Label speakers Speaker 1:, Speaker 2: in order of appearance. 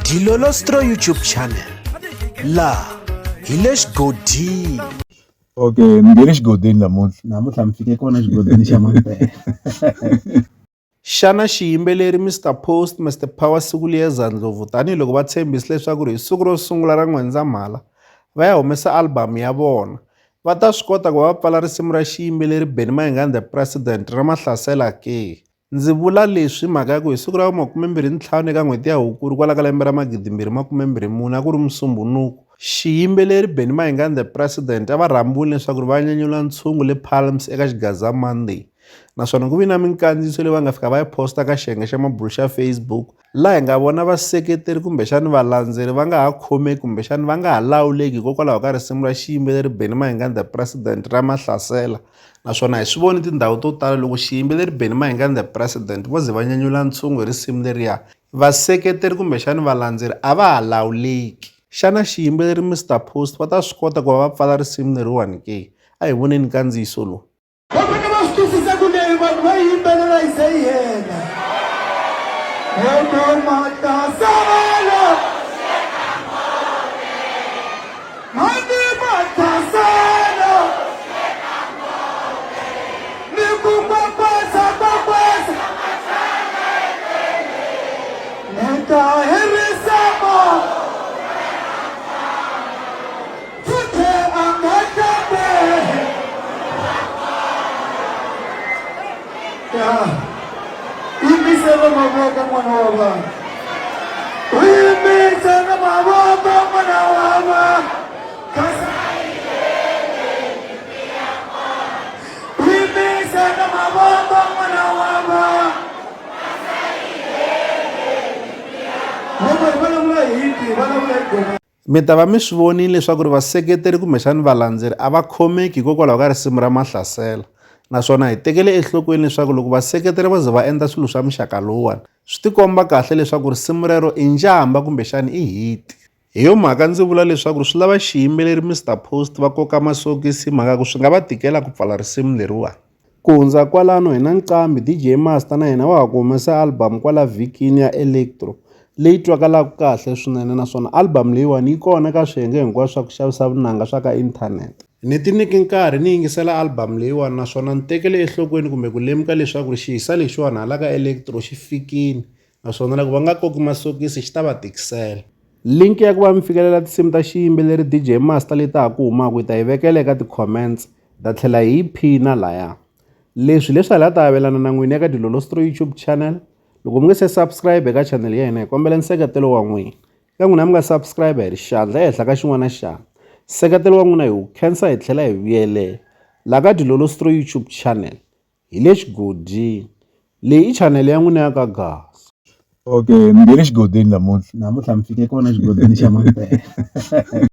Speaker 1: Dilolostro YouTube channel. La Hilesh Godin.
Speaker 2: Okay, ngene xigodini namuntlha mi fike kona xigodini xa Mampela.
Speaker 1: Xana xiyimbeleri Mr Post Mr Power siku liyeza Ndlovu tanihiloko va tshembise leswaku hi siku ro sungula ra N'wendzamhala va ya humesa album ya vona, va ta swi kota ku va pfala risimu ra xiyimbeleri Benny Mayengani The President ra Mahlasela ke? Ndzi vula leswi hi mhaka ya ku hi siku ra 25 eka n'hweti ya Hukuri kwala ka lembe ra 2024 a ku ri Musumbunuku, xiyimbeleri Benny Mayengani The President a va rhambiwile leswaku va nyanyula ntshungu le Palms eka Xigaza Monday. Naswona ku vi na minkandziyiso leyi va nga fika va yi posta ka xiyenge xa mabulu xa Facebook, laha hi nga vona vaseketeri kumbexani valandzeri va nga ha khomeki kumbexani va nga ha lawuleki hikokwalaho ka risimu ra xiyimbeleri Benny Mayengani The President ra Mahlasela. Naswona hi swi voni tindhawu to tala loko xiyimbeleri Benny Mayengani The President vo ze va nyanyula ntshungu hi risimu leriya, vaseketeri kumbexani valandzeri a va ha lawuleki. Xana xiyimbeleri Mr Post va ta swi kota ku va va pfala risimu leriwani ke? A hi voneni nkandziyiso lowu.
Speaker 3: Imisela maboko mwana wa baba. Imisela maboko mwana wa baba. Imisela maboko mwana wa baba.
Speaker 1: Mi ta va mi swi vonile leswaku ri vaseketeri kumbexani valandzeri a va khomeki hikokwalaho ka risimu ra Mahlasela. Naswona hi tekele enhlokweni leswaku loko vaseketeri va ze va endla swilo swa muxaka lowuwani, swi tikomba kahle leswaku risimu rero i njhamba kumbexani i hit. Hi yo mhaka ndzi vula leswaku swi lava xiyimbeleri Mr Post va koka masokisi hi mhaka ku swi nga va tikela ku pfala risimu leriwani. Ku hundza kwalano hi na Nqambi DJ Master na yena wa ha ku humesa album kwala vhikini ya Electro leyi twakalaka kahle swinene, naswona album leyiwani yi kona ka swiyenge hinkwaswo swa ku xavisa vunanga swa ka inthanete. Ni ti nyiki nkarhi ni yingisela album leyiwani, naswona ni tekele enhlokweni kumbe ku lemuka leswaku xiyisa lexiwani hala ka Electro xi fikini, naswona loko va nga koki masokisi xi ta va tikisela. Link ya ku va mi fikelela tinsimu ta xiyimbeleri DJ Master leti ta ha ku humaka hi ta yi vekela eka ti-comments, ta tlhela hi yi phina laya. Leswi hala ta avelana na n'wini eka Dilolostro YouTube channel. Loko mi nga se subscribe eka channel ya hina hi kombela nseketelo wa n'wina. Ka n'wina mi nga subscribe hi ri xandla ehenhla ka xin'wana na xana. Nseketelo wa n'wina hi wu khensa hi tlhela hi vuyelela. Laha ka Dilolostro YouTube channel hi le xigodini. Leyi i channel ya n'wina ya ka Gas.
Speaker 2: Okay, ngene xigodini namuntlha mi fike kona xigodini xa Mampela.